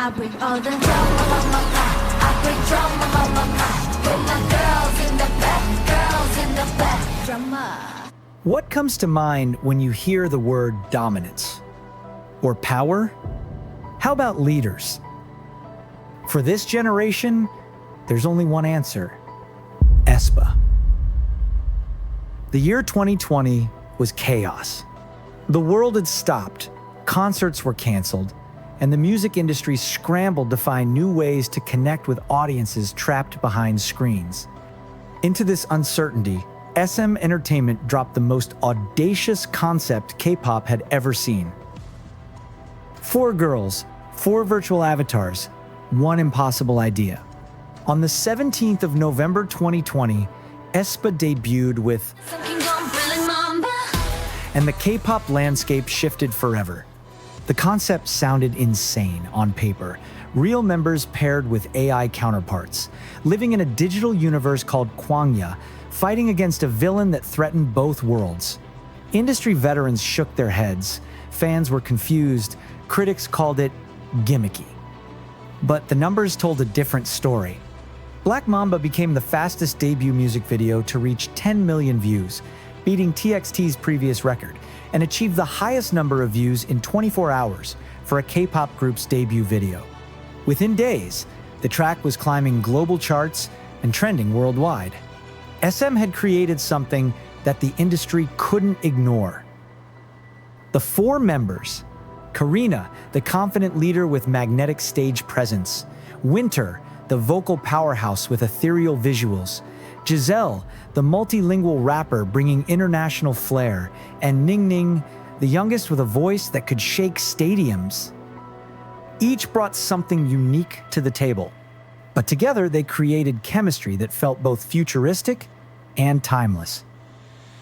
I bring all the drama, I bring drama, with my girls in the back, girls in the back, drama. What comes to mind when you hear the word dominance? Or power? How about leaders? For this generation, there's only one answer: aespa. The year 2020 was chaos. The world had stopped, concerts were canceled, and the music industry scrambled to find new ways to connect with audiences trapped behind screens. Into this uncertainty, SM Entertainment dropped the most audacious concept K-pop had ever seen. 4 girls, 4 virtual avatars, 1 impossible idea. On the 17th of November 2020, aespa debuted with Mamba. and the K-pop landscape shifted forever. The concept sounded insane on paper. Real members paired with AI counterparts, living in a digital universe called Kwangya, fighting against a villain that threatened both worlds. Industry veterans shook their heads. Fans were confused. Critics called it gimmicky. But the numbers told a different story. Black Mamba became the fastest debut music video to reach 10 million views, beating TXT's previous record, and achieved the highest number of views in 24 hours for a K-pop group's debut video. Within days, the track was climbing global charts and trending worldwide. SM had created something that the industry couldn't ignore. The 4 members: Karina, the confident leader with magnetic stage presence; Winter, the vocal powerhouse with ethereal visuals; Giselle, the multilingual rapper bringing international flair; and Ningning, the youngest with a voice that could shake stadiums. Each brought something unique to the table, but together they created chemistry that felt both futuristic and timeless.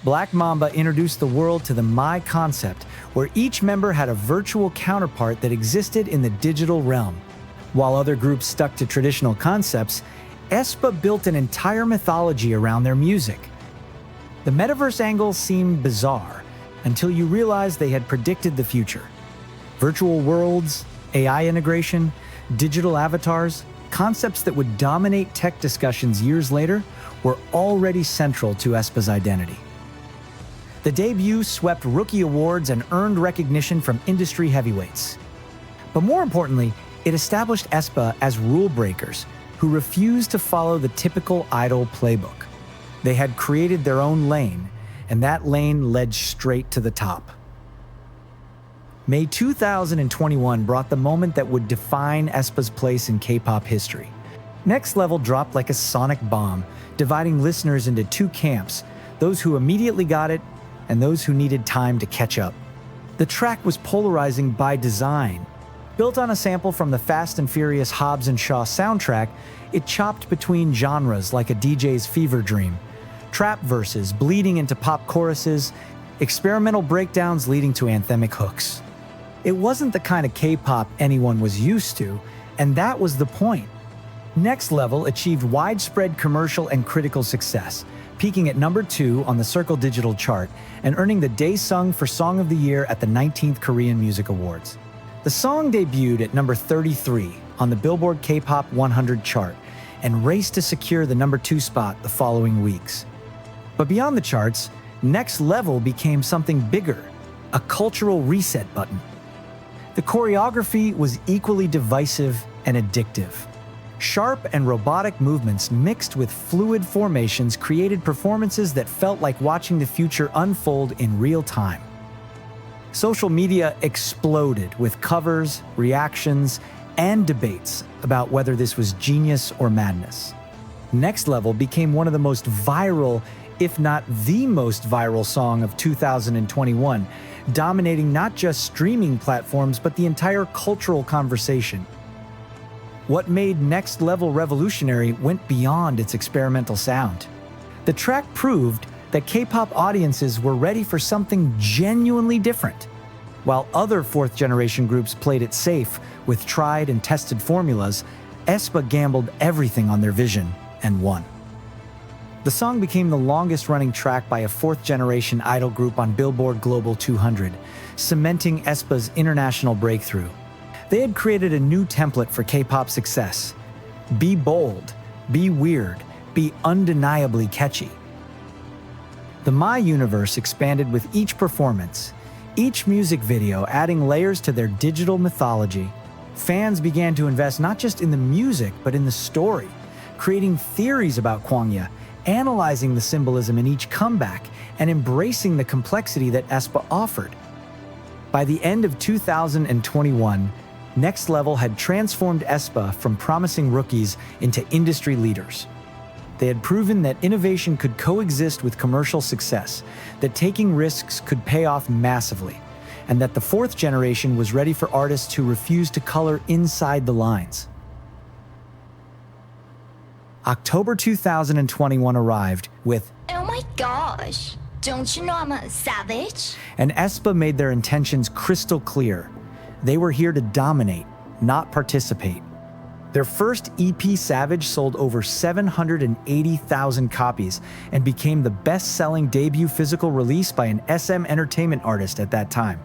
Black Mamba introduced the world to the My concept, where each member had a virtual counterpart that existed in the digital realm. While other groups stuck to traditional concepts, aespa built an entire mythology around their music. The metaverse angle seemed bizarre until you realized they had predicted the future. Virtual worlds, AI integration, digital avatars, concepts that would dominate tech discussions years later, were already central to aespa's identity. The debut swept rookie awards and earned recognition from industry heavyweights. But more importantly, it established aespa as rule breakers who refused to follow the typical idol playbook. They had created their own lane, and that lane led straight to the top. May 2021 brought the moment that would define aespa's place in K-pop history. Next Level dropped like a sonic bomb, dividing listeners into 2 camps: those who immediately got it and those who needed time to catch up. The track was polarizing by design. Built on a sample from the Fast and Furious Hobbs and Shaw soundtrack, it chopped between genres like a DJ's fever dream. Trap verses bleeding into pop choruses, experimental breakdowns leading to anthemic hooks. It wasn't the kind of K-pop anyone was used to, and that was the point. Next Level achieved widespread commercial and critical success, peaking at number 2 on the Circle Digital chart and earning the Daesung for Song of the Year at the 19th Korean Music Awards. The song debuted at number 33 on the Billboard K-pop 100 chart and raced to secure the number 2 spot the following weeks. But beyond the charts, Next Level became something bigger, a cultural reset button. The choreography was equally divisive and addictive. Sharp and robotic movements mixed with fluid formations created performances that felt like watching the future unfold in real time. Social media exploded with covers, reactions, and debates about whether this was genius or madness. Next Level became one of the most viral, if not the most viral song of 2021, dominating not just streaming platforms but the entire cultural conversation. What made Next Level revolutionary went beyond its experimental sound. The track proved that K-pop audiences were ready for something genuinely different. While other fourth-generation groups played it safe with tried and tested formulas, aespa gambled everything on their vision and won. The song became the longest-running track by a fourth-generation idol group on Billboard Global 200, cementing aespa's international breakthrough. They had created a new template for K-pop success. Be bold, be weird, be undeniably catchy. The My universe expanded with each performance, each music video adding layers to their digital mythology. Fans began to invest not just in the music, but in the story, creating theories about Kwangya, analyzing the symbolism in each comeback, and embracing the complexity that aespa offered. By the end of 2021, Next Level had transformed aespa from promising rookies into industry leaders. They had proven that innovation could coexist with commercial success, that taking risks could pay off massively, and that the fourth generation was ready for artists who refused to color inside the lines. October 2021 arrived with Oh my gosh, don't you know I'm a savage? and aespa made their intentions crystal clear. They were here to dominate, not participate. Their first EP, Savage, sold over 780,000 copies and became the best-selling debut physical release by an SM entertainment artist at that time.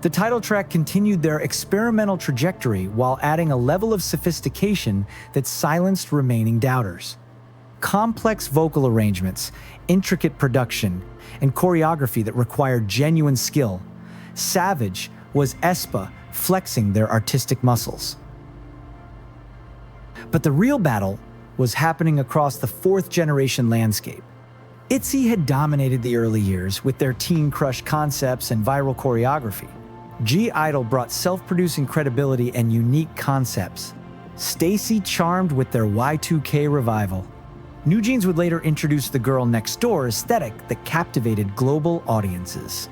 The title track continued their experimental trajectory while adding a level of sophistication that silenced remaining doubters. Complex vocal arrangements, intricate production, and choreography that required genuine skill. Savage was aespa flexing their artistic muscles. But the real battle was happening across the fourth generation landscape. ITZY had dominated the early years with their teen crush concepts and viral choreography. (G)I-DLE brought self-producing credibility and unique concepts. STAYC charmed with their Y2K revival. NewJeans would later introduce the girl next door aesthetic that captivated global audiences.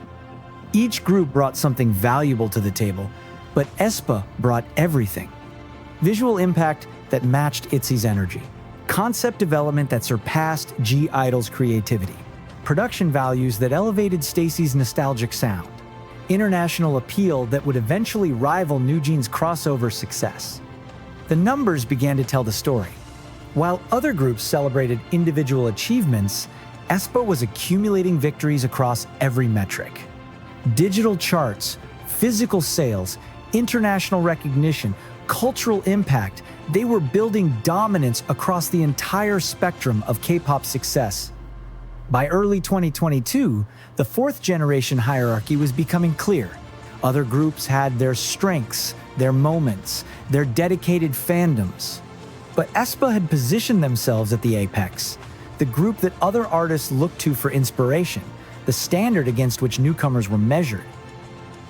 Each group brought something valuable to the table, but aespa brought everything. Visual impact that matched ITZY's energy. Concept development that surpassed (G)I-DLE's creativity. Production values that elevated STAYC's nostalgic sound. International appeal that would eventually rival NewJeans' crossover success. The numbers began to tell the story. While other groups celebrated individual achievements, aespa was accumulating victories across every metric. Digital charts, physical sales, international recognition, cultural impact, they were building dominance across the entire spectrum of K-pop success. By early 2022, the fourth generation hierarchy was becoming clear. Other groups had their strengths, their moments, their dedicated fandoms. But aespa had positioned themselves at the apex, the group that other artists looked to for inspiration, the standard against which newcomers were measured.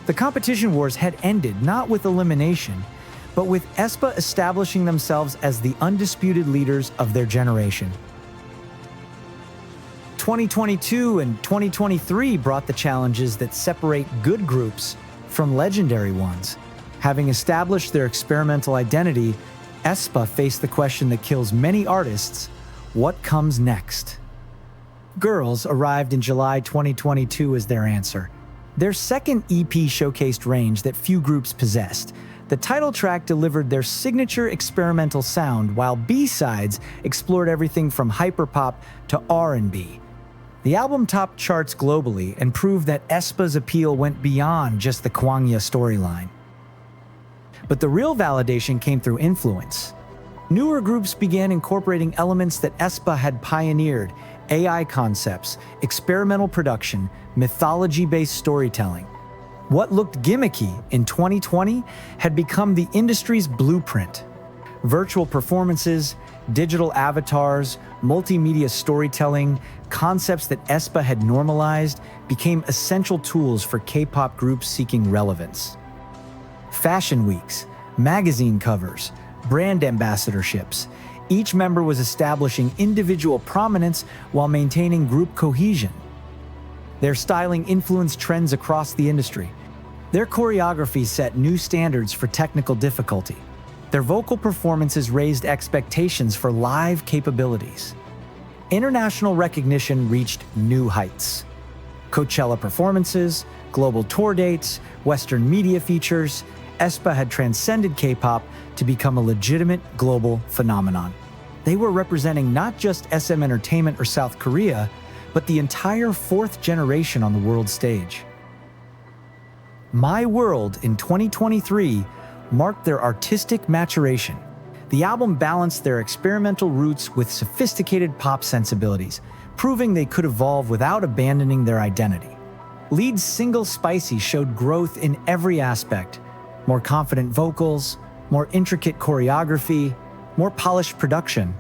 The competition wars had ended not with elimination, but with aespa establishing themselves as the undisputed leaders of their generation. 2022 and 2023 brought the challenges that separate good groups from legendary ones. Having established their experimental identity, aespa faced the question that kills many artists: what comes next? Girls arrived in July 2022 as their answer. Their second EP showcased range that few groups possessed. The title track delivered their signature experimental sound, while B-sides explored everything from hyperpop to R&B. The album topped charts globally and proved that aespa's appeal went beyond just the Kwangya storyline. But the real validation came through influence. Newer groups began incorporating elements that aespa had pioneered: AI concepts, experimental production, mythology-based storytelling. What looked gimmicky in 2020 had become the industry's blueprint. Virtual performances, digital avatars, multimedia storytelling, concepts that aespa had normalized, became essential tools for K-pop groups seeking relevance. Fashion weeks, magazine covers, brand ambassadorships. Each member was establishing individual prominence while maintaining group cohesion. Their styling influenced trends across the industry. Their choreography set new standards for technical difficulty. Their vocal performances raised expectations for live capabilities. International recognition reached new heights. Coachella performances, global tour dates, Western media features, aespa had transcended K-pop to become a legitimate global phenomenon. They were representing not just SM Entertainment or South Korea, but the entire fourth generation on the world stage. My World in 2023 marked their artistic maturation. The album balanced their experimental roots with sophisticated pop sensibilities, proving they could evolve without abandoning their identity. Lead single STAYC showed growth in every aspect: more confident vocals, more intricate choreography, more polished production.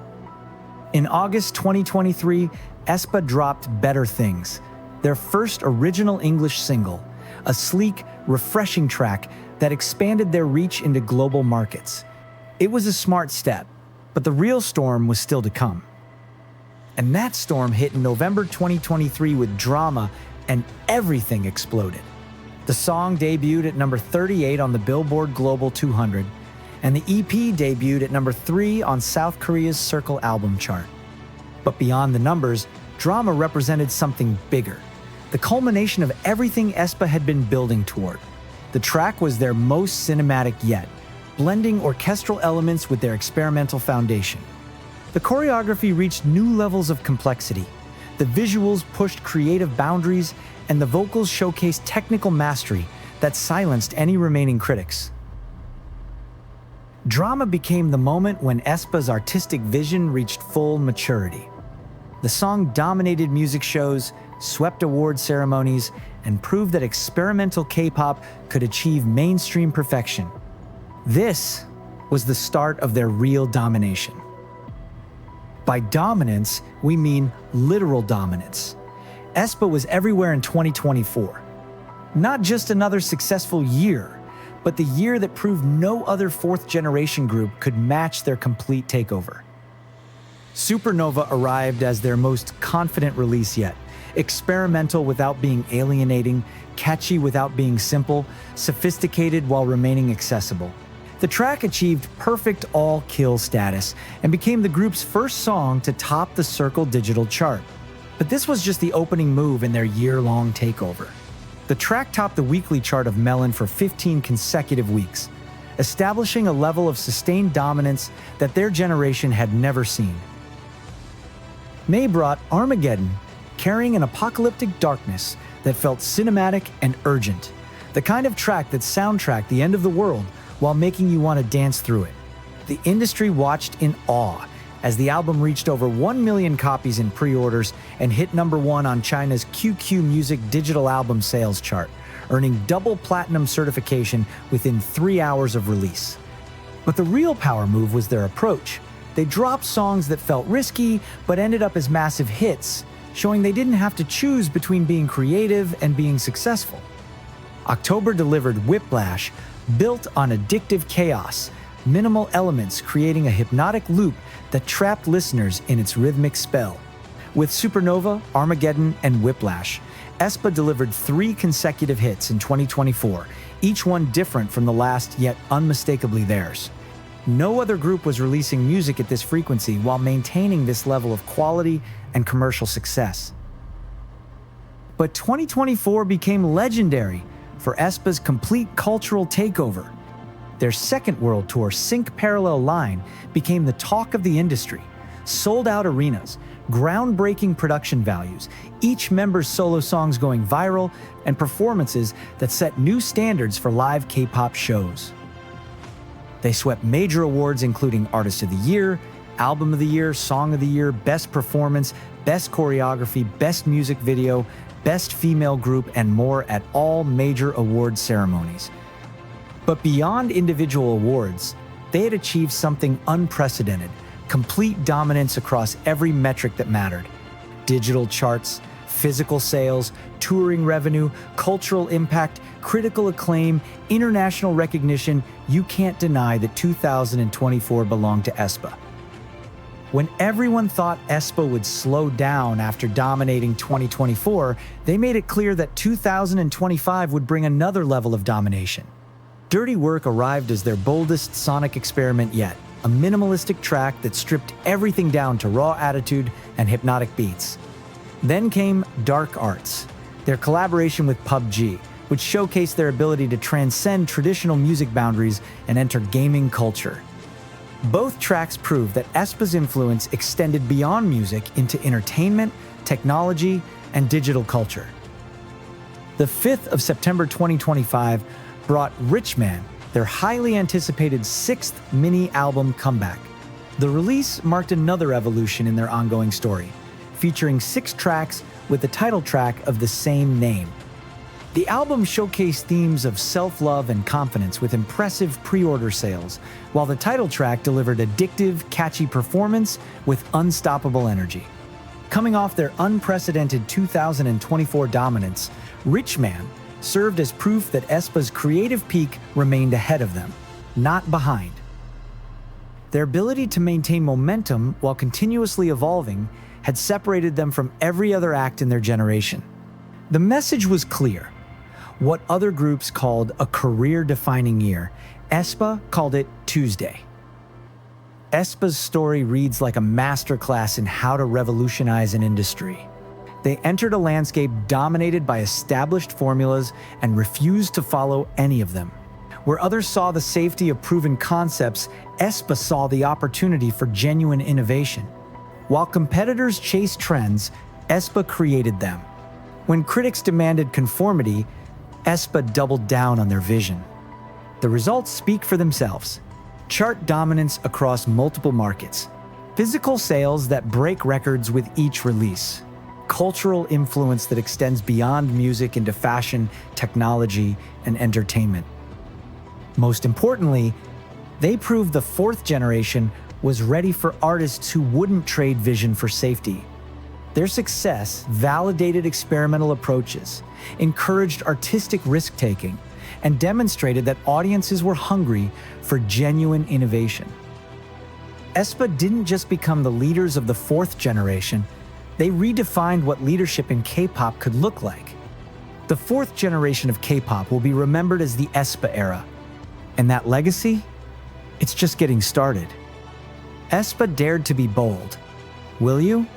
In August 2023, aespa dropped Better Things, their first original English single, a sleek, refreshing track that expanded their reach into global markets. It was a smart step, but the real storm was still to come. And that storm hit in November 2023 with Drama, and everything exploded. The song debuted at number 38 on the Billboard Global 200, and the EP debuted at number 3 on South Korea's Circle album chart. But beyond the numbers, Drama represented something bigger, the culmination of everything aespa had been building toward. The track was their most cinematic yet, blending orchestral elements with their experimental foundation. The choreography reached new levels of complexity. The visuals pushed creative boundaries, and the vocals showcased technical mastery that silenced any remaining critics. Drama became the moment when aespa's artistic vision reached full maturity. The song dominated music shows, swept award ceremonies, and proved that experimental K-pop could achieve mainstream perfection. This was the start of their real domination. By dominance, we mean literal dominance. aespa was everywhere in 2024. Not just another successful year, but the year that proved no other fourth-generation group could match their complete takeover. Supernova arrived as their most confident release yet, experimental without being alienating, catchy without being simple, sophisticated while remaining accessible. The track achieved perfect all-kill status and became the group's first song to top the Circle digital chart. But this was just the opening move in their year-long takeover. The track topped the weekly chart of Melon for 15 consecutive weeks, establishing a level of sustained dominance that their generation had never seen. May brought Armageddon, carrying an apocalyptic darkness that felt cinematic and urgent, the kind of track that soundtracked the end of the world while making you want to dance through it. The industry watched in awe as the album reached over 1 million copies in pre-orders and hit number 1 on China's QQ Music digital album sales chart, earning double platinum certification within 3 hours of release. But the real power move was their approach. They dropped songs that felt risky but ended up as massive hits, showing they didn't have to choose between being creative and being successful. October delivered Whiplash, built on addictive chaos, minimal elements creating a hypnotic loop that trapped listeners in its rhythmic spell. With Supernova, Armageddon, and Whiplash, aespa delivered 3 consecutive hits in 2024, each one different from the last yet unmistakably theirs. No other group was releasing music at this frequency while maintaining this level of quality and commercial success. But 2024 became legendary for aespa's complete cultural takeover. Their second world tour, Sync Parallel Line, became the talk of the industry. Sold-out arenas, groundbreaking production values, each member's solo songs going viral, and performances that set new standards for live K-pop shows. They swept major awards including Artist of the Year, Album of the Year, Song of the Year, Best Performance, Best Choreography, Best Music Video, Best Female Group, and more at all major award ceremonies. But beyond individual awards, they had achieved something unprecedented: complete dominance across every metric that mattered. Digital charts, physical sales, touring revenue, cultural impact, critical acclaim, international recognition. You can't deny that 2024 belonged to aespa. When everyone thought aespa would slow down after dominating 2024, they made it clear that 2025 would bring another level of domination. Dirty Work arrived as their boldest sonic experiment yet, a minimalistic track that stripped everything down to raw attitude and hypnotic beats. Then came Dark Arts, their collaboration with PUBG, which showcased their ability to transcend traditional music boundaries and enter gaming culture. Both tracks prove that aespa's influence extended beyond music into entertainment, technology, and digital culture. The 5th of September 2025 brought Rich Man, their highly anticipated sixth mini-album comeback. The release marked another evolution in their ongoing story, featuring 6 tracks with the title track of the same name. The album showcased themes of self-love and confidence with impressive pre-order sales, while the title track delivered addictive, catchy performance with unstoppable energy. Coming off their unprecedented 2024 dominance, Rich Man served as proof that aespa's creative peak remained ahead of them, not behind. Their ability to maintain momentum while continuously evolving had separated them from every other act in their generation. The message was clear. What other groups called a career-defining year, aespa called it Tuesday. aespa's story reads like a masterclass in how to revolutionize an industry. They entered a landscape dominated by established formulas and refused to follow any of them. Where others saw the safety of proven concepts, aespa saw the opportunity for genuine innovation. While competitors chased trends, aespa created them. When critics demanded conformity, aespa doubled down on their vision. The results speak for themselves. Chart dominance across multiple markets, physical sales that break records with each release, cultural influence that extends beyond music into fashion, technology, and entertainment. Most importantly, they proved the fourth generation was ready for artists who wouldn't trade vision for safety. Their success validated experimental approaches, encouraged artistic risk-taking, and demonstrated that audiences were hungry for genuine innovation. aespa didn't just become the leaders of the fourth generation, they redefined what leadership in K-pop could look like. The fourth generation of K-pop will be remembered as the aespa era. And that legacy? It's just getting started. aespa dared to be bold. Will you?